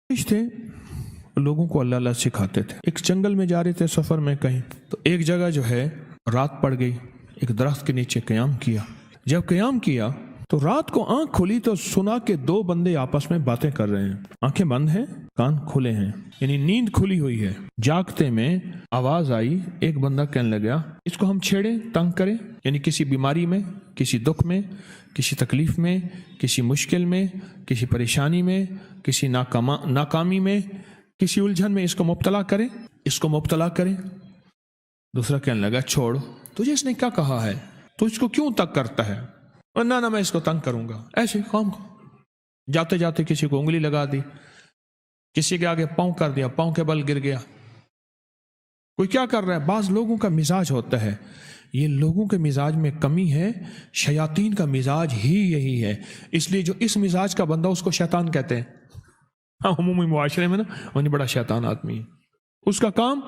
تھے لوگوں کو اللہ اللہ سکھاتے تھے. ایک جنگل میں جا رہے تھے سفر میں کہیں, تو ایک جگہ جو ہے رات پڑ گئی, ایک درخت کے نیچے قیام کیا. جب قیام کیا تو رات کو آنکھ کھلی تو سنا کہ دو بندے آپس میں باتیں کر رہے ہیں. آنکھیں بند ہیں, کان کھلے ہیں, یعنی نیند کھلی ہوئی ہے. جاگتے میں آواز آئی, ایک بندہ کہنے لگا اس کو ہم چھیڑیں, تنگ کریں, یعنی کسی بیماری میں, کسی دکھ میں, کسی تکلیف میں, کسی مشکل میں, کسی پریشانی میں, کسی ناکامی میں, کسی الجھن میں اس کو مبتلا کریں, اس کو مبتلا کریں. دوسرا کہنے لگا چھوڑ, تجھے اس نے کیا کہا ہے, تو اس کو کیوں تنگ کرتا ہے؟ نہ میں اس کو تنگ کروں گا. ایسے قوم کو جاتے جاتے کسی کو انگلی لگا دی, کسی کے آگے پاؤں کر دیا, پاؤں کے بل گر گیا. کوئی کیا کر رہا ہے. بعض لوگوں کا مزاج ہوتا ہے, یہ لوگوں کے مزاج میں کمی ہے, شیاطین کا مزاج ہی یہی ہے. اس لیے جو اس مزاج کا بندہ اس کو شیطان کہتے ہیں. ہاں عمومی معاشرے میں نا وہ بڑا شیطان آدمی ہے, اس کا کام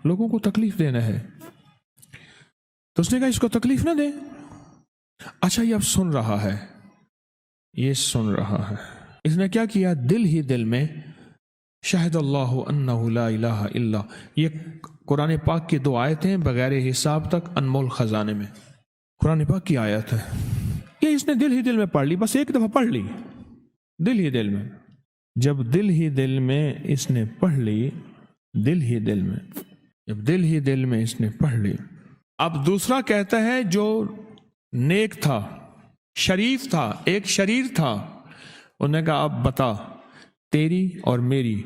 لوگوں کو تکلیف دینا ہے. تو اس نے کہا اس کو تکلیف نہ دے. اچھا یہ اب سن رہا ہے, یہ سن رہا ہے. اس نے کیا کیا, دل ہی دل میں شہد اللہ انہ لا الہ الا, یہ قرآن پاک کی 2 آیتیں بغیر حساب تک انمول خزانے میں, قرآن پاک کی آیت ہے. یہ اس نے دل ہی دل میں پڑھ لی, بس ایک دفعہ پڑھ لی دل ہی دل میں. جب دل ہی دل میں اس نے پڑھ لی, دل ہی دل میں, جب دل ہی دل میں اس نے پڑھ لی, اب دوسرا کہتا ہے جو نیک تھا, شریف تھا, ایک شریر تھا, انہوں نے کہا اب بتا, تیری اور میری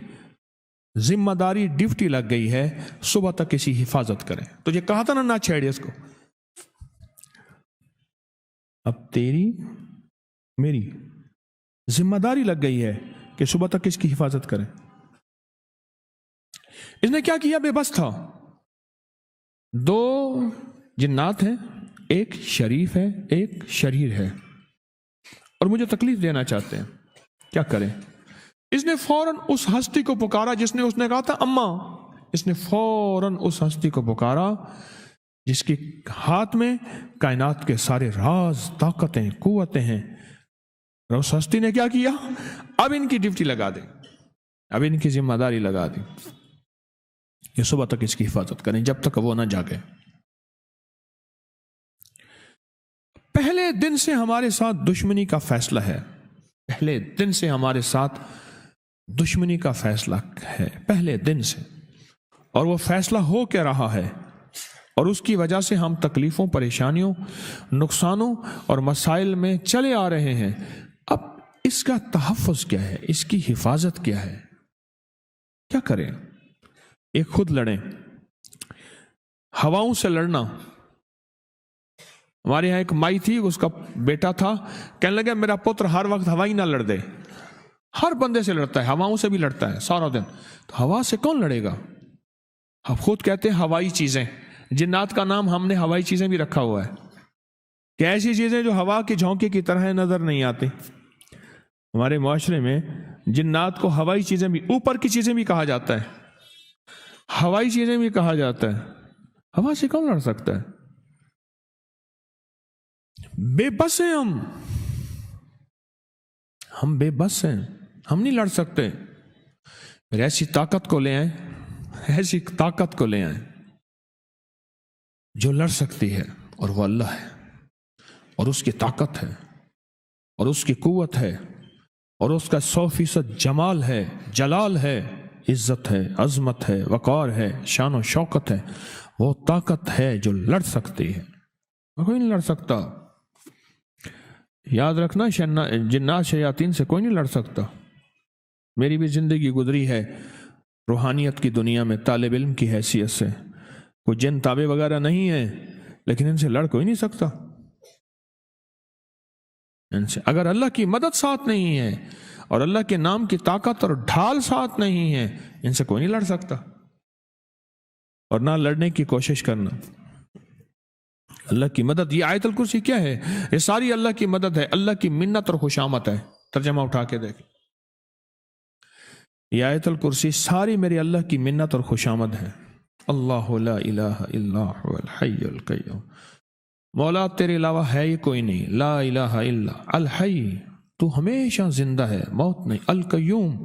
ذمہ داری ڈیوٹی لگ گئی ہے, صبح تک کسی حفاظت کریں. تجھے کہا تھا نہ چھیڑے اس کو, اب تیری میری ذمہ داری لگ گئی ہے کہ صبح تک کس کی حفاظت کریں. اس نے کیا کیا, بے بس تھا. 2 جنات ہیں, ایک شریف ہے, ایک شریر ہے, اور مجھے تکلیف دینا چاہتے ہیں, کیا کریں. اس نے فوراً اس ہستی کو پکارا جس نے اس نے کہا تھا اماں. اس نے فوراً اس ہستی کو پکارا جس کے ہاتھ میں کائنات کے سارے راز, طاقتیں, قوتیں ہیں. اور اس ہستی نے کیا کیا, اب ان کی ڈیوٹی لگا دیں, اب ان کی ذمہ داری لگا دیں, یہ صبح تک اس کی حفاظت کریں جب تک وہ نہ جاگے. پہلے دن سے ہمارے ساتھ دشمنی کا فیصلہ ہے, پہلے دن سے ہمارے ساتھ دشمنی کا فیصلہ ہے, پہلے دن سے, اور وہ فیصلہ ہو کے رہا ہے, اور اس کی وجہ سے ہم تکلیفوں, پریشانیوں, نقصانوں اور مسائل میں چلے آ رہے ہیں. اب اس کا تحفظ کیا ہے, اس کی حفاظت کیا ہے, کیا کریں. ایک خود لڑیں, ہواؤں سے لڑنا. ہمارے یہاں ایک مائی تھی, اس کا بیٹا تھا, کہنے لگا میرا پتر ہر وقت ہوا ہی نہ لڑ دے, ہر بندے سے لڑتا ہے, ہواؤں سے بھی لڑتا ہے سارا دن. تو ہوا سے کون لڑے گا. ہم خود کہتے ہیں ہوائی چیزیں, جنات کا نام ہم نے ہوائی چیزیں بھی رکھا ہوا ہے, کہ ایسی چیزیں جو ہوا کے جھونکے کی طرح نظر نہیں آتی. ہمارے معاشرے میں جنات کو ہوائی چیزیں بھی, اوپر کی چیزیں بھی کہا جاتا ہے, ہوائی چیزیں بھی کہا جاتا ہے. ہوا سے کون لڑ سکتا ہے. بے بس ہیں ہم بے بس ہیں, ہم نہیں لڑ سکتے. پھر ایسی طاقت کو لے آئیں, ایسی طاقت کو لے آئیں جو لڑ سکتی ہے, اور وہ اللہ ہے, اور اس کی طاقت ہے, اور اس کی قوت ہے, اور اس کا 100% جمال ہے, جلال ہے, عزت ہے, عظمت ہے, وقار ہے, شان و شوکت ہے. وہ طاقت ہے جو لڑ سکتی ہے, کوئی نہیں لڑ سکتا. یاد رکھنا, جنات شیاطین سے کوئی نہیں لڑ سکتا. میری بھی زندگی گزری ہے روحانیت کی دنیا میں طالب علم کی حیثیت سے. کوئی جن تابع وغیرہ نہیں ہے, لیکن ان سے لڑ کوئی نہیں سکتا. ان سے اگر اللہ کی مدد ساتھ نہیں ہے, اور اللہ کے نام کی طاقت اور ڈھال ساتھ نہیں ہے, ان سے کوئی نہیں لڑ سکتا. اور نہ لڑنے کی کوشش کرنا. اللہ کی مدد, یہ آیت الکرسی کیا ہے, یہ ساری اللہ کی مدد ہے, اللہ کی منت اور خوشامت ہے. ترجمہ اٹھا کے دیکھ, یہ آیت الکرسی ساری میری اللہ کی منت اور خوشامد ہے. اللہ لا الہ الا هو الحی القیوم, مولا تیرے علاوہ ہے ہی کوئی نہیں, لا الہ الا الحی, تو ہمیشہ زندہ ہے، موت نہیں، القیوم،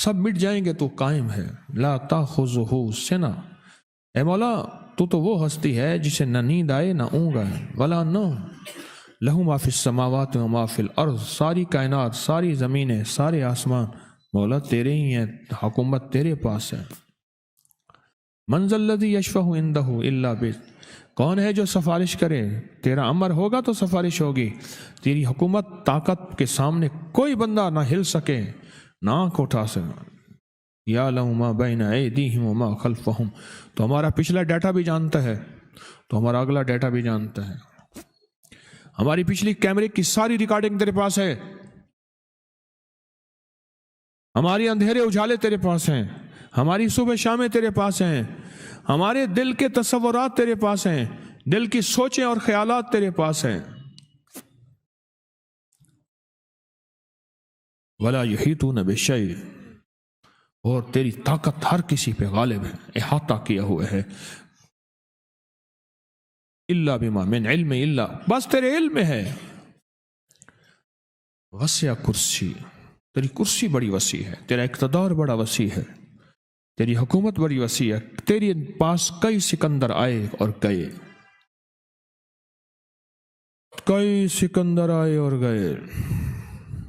سب مٹ جائیں گے تو قائم ہے، لا تاخذہ سنہ، اے مولا تو وہ ہستی ہے جسے نہ نیند آئے نہ اونگ آئے، ولا نوم، لہ ما فی السماوات و ما فی الارض، ساری کائنات، ساری زمینیں، سارے آسمان مولا تیرے ہی ہیں، حکومت تیرے پاس ہے۔ من ذا الذی یشفع عندہ الا بإذنہ، کون ہے جو سفارش کرے، تیرا امر ہوگا تو سفارش ہوگی، تیری حکومت طاقت کے سامنے کوئی بندہ نہ ہل سکے، نہ آنکھ اٹھا سکے۔ یعلم ما بین ایدیہم وما خلفہم، تو ہمارا پچھلا ڈیٹا بھی جانتا ہے، تو ہمارا اگلا ڈیٹا بھی جانتا ہے، ہماری پچھلی کیمرے کی ساری ریکارڈنگ تیرے پاس ہے، ہماری اندھیرے اجالے تیرے پاس ہیں، ہماری صبح شامیں تیرے پاس ہیں، ہمارے دل کے تصورات تیرے پاس ہیں، دل کی سوچیں اور خیالات تیرے پاس ہیں۔ ولا یحیطون بشیء، اور تیری طاقت ہر کسی پہ غالب ہے، احاطہ کیا ہوا ہے، الا بما من علم، الا بس تیرے علم میں ہے، وسع کرسی، تیری کرسی بڑی وسیع ہے، تیرا اقتدار بڑا وسیع ہے، تیری حکومت بڑی وسیع ہے، تیرے پاس کئی سکندر آئے اور گئے، کئی سکندر آئے اور گئے۔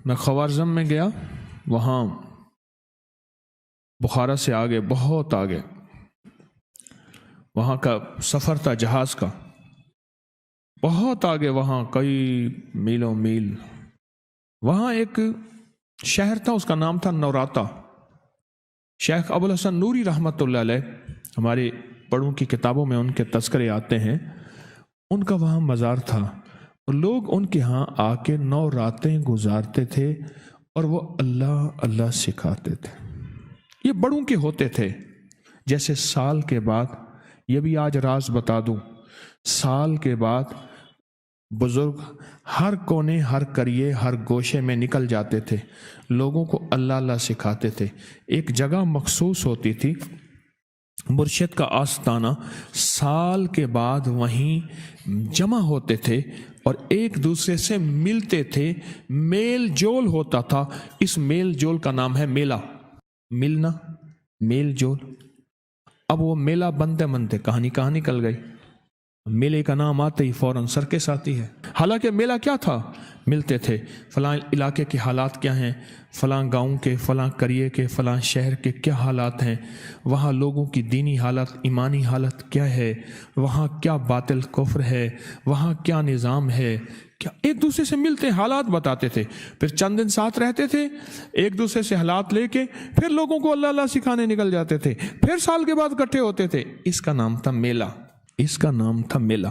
میں خوارزم میں گیا، وہاں بخارا سے آگے، بہت آگے، وہاں کا سفر تھا جہاز کا، بہت آگے، وہاں کئی میلوں میل، وہاں ایک شہر تھا، اس کا نام تھا نوراتا۔ شیخ ابو الحسن نوری رحمۃ اللہ علیہ، ہماری بڑوں کی کتابوں میں ان کے تذکرے آتے ہیں، ان کا وہاں مزار تھا، اور لوگ ان کے ہاں آ کے 9 راتیں گزارتے تھے، اور وہ اللہ اللہ سکھاتے تھے۔ یہ بڑوں کے ہوتے تھے، جیسے سال کے بعد، یہ بھی آج راز بتا دوں، سال کے بعد بزرگ ہر کونے، ہر کریے، ہر گوشے میں نکل جاتے تھے، لوگوں کو اللہ اللہ سکھاتے تھے۔ ایک جگہ مخصوص ہوتی تھی، مرشد کا آستانہ، سال کے بعد وہیں جمع ہوتے تھے اور ایک دوسرے سے ملتے تھے، میل جول ہوتا تھا۔ اس میل جول کا نام ہے میلہ، ملنا، میل جول۔ اب وہ میلہ بنتے بنتے کہانی کہاں نکل گئی، میلے کا نام آتے ہی فوراً سرکس آتی ہے۔ حالانکہ میلہ کیا تھا؟ ملتے تھے، فلاں علاقے کے حالات کیا ہیں، فلاں گاؤں کے، فلاں قریے کے، فلاں شہر کے کیا حالات ہیں، وہاں لوگوں کی دینی حالت، ایمانی حالت کیا ہے، وہاں کیا باطل کفر ہے، وہاں کیا نظام ہے، کیا ایک دوسرے سے ملتے حالات بتاتے تھے، پھر چند دن ساتھ رہتے تھے، ایک دوسرے سے حالات لے کے پھر لوگوں کو اللہ اللہ سکھانے نکل جاتے تھے، پھر سال کے بعد اکٹھے ہوتے تھے۔ اس کا نام تھا میلہ، اس کا نام تھا میلہ۔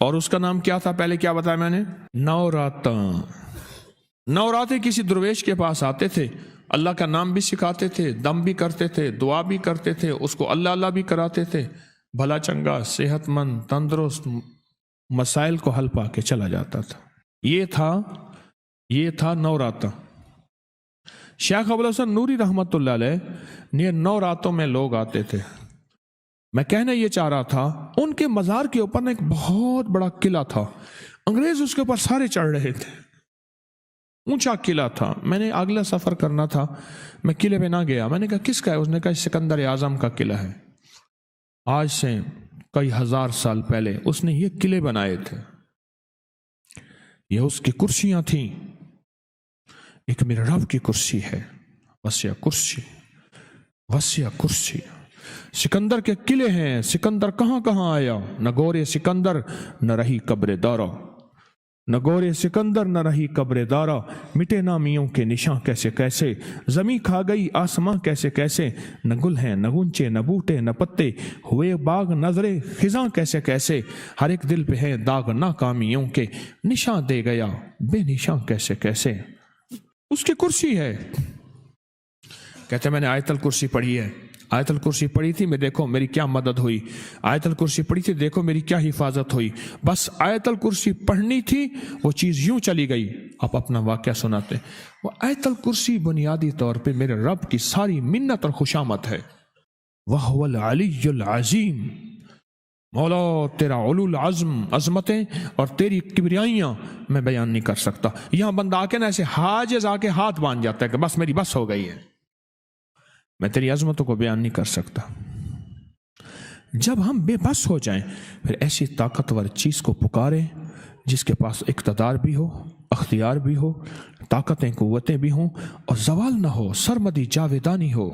اور اس کا نام کیا تھا پہلے، کیا بتایا میں نے؟ نوراتاں۔ نوراتے کسی درویش کے پاس آتے تھے، اللہ کا نام بھی سکھاتے تھے، دم بھی کرتے تھے، دعا بھی کرتے تھے، اس کو اللہ اللہ بھی کراتے تھے، بھلا چنگا، صحت مند، تندرست، مسائل کو حل پا کے چلا جاتا تھا۔ یہ تھا نوراتا۔ شیخ ابو الحسن نوری رحمۃ اللہ علیہ نے 9 راتوں میں لوگ آتے تھے۔ میں کہنا یہ چاہ رہا تھا، ان کے مزار کے اوپر نا ایک بہت بڑا قلعہ تھا، انگریز اس کے اوپر سارے چڑھ رہے تھے، اونچا قلعہ تھا۔ میں نے اگلا سفر کرنا تھا، میں قلعے پہ نہ گیا، میں نے کہا کس کا ہے؟ اس نے کہا سکندر اعظم کا قلعہ ہے، آج سے کئی ہزار سال پہلے اس نے یہ قلعے بنائے تھے، یہ اس کی کرسیاں تھیں، ایک میرے رب کی کرسی ہے، وسیع کرسی، وسیع کرسی۔ سکندر کے قلعے ہیں، سکندر کہاں کہاں آیا، نہ گورے سکندر نہ رہی قبر دارا، نہ گورے سکندر نہ رہی قبر دارا، مٹے نامیوں کے نشاں کیسے کیسے، زمیں کھا گئی آسماں کیسے کیسے، نہ گل ہیں نہ گنچے نہ بوٹے نہ پتے، ہوئے باغ نظرے خزاں کیسے کیسے، ہر ایک دل پہ ہے داغ ناکامیوں کے، نشاں دے گیا بے نشاں کیسے کیسے۔ اس کی کرسی ہے۔ کہتے میں نے آیت الکرسی پڑھی ہے، آیت الکرسی پڑھی تھی، میں دیکھو میری کیا مدد ہوئی، آیت الکرسی پڑھی تھی، دیکھو میری کیا حفاظت ہوئی۔ بس آیت الکرسی پڑھنی تھی، وہ چیز یوں چلی گئی۔ آپ اپنا واقعہ سناتے، وہ آیت الکرسی بنیادی طور پہ میرے رب کی ساری منت اور خوشامد ہے۔ وَهُوَ الْعَلِيُّ الْعَظِيمُ، مولا تیرا علو العزم عظمتیں اور تیری کبریائیاں میں بیان نہیں کر سکتا. یہاں بندہ آ کے نا ایسے حاجز آ کے ہاتھ باندھ جاتا ہے کہ بس میری بس ہو گئی ہے، میں تیری عظمتوں کو بیان نہیں کر سکتا. جب ہم بے بس ہو جائیں پھر ایسی طاقتور چیز کو پکارے جس کے پاس اقتدار بھی ہو، اختیار بھی ہو، طاقتیں قوتیں بھی ہوں اور زوال نہ ہو، سرمدی جاویدانی ہو.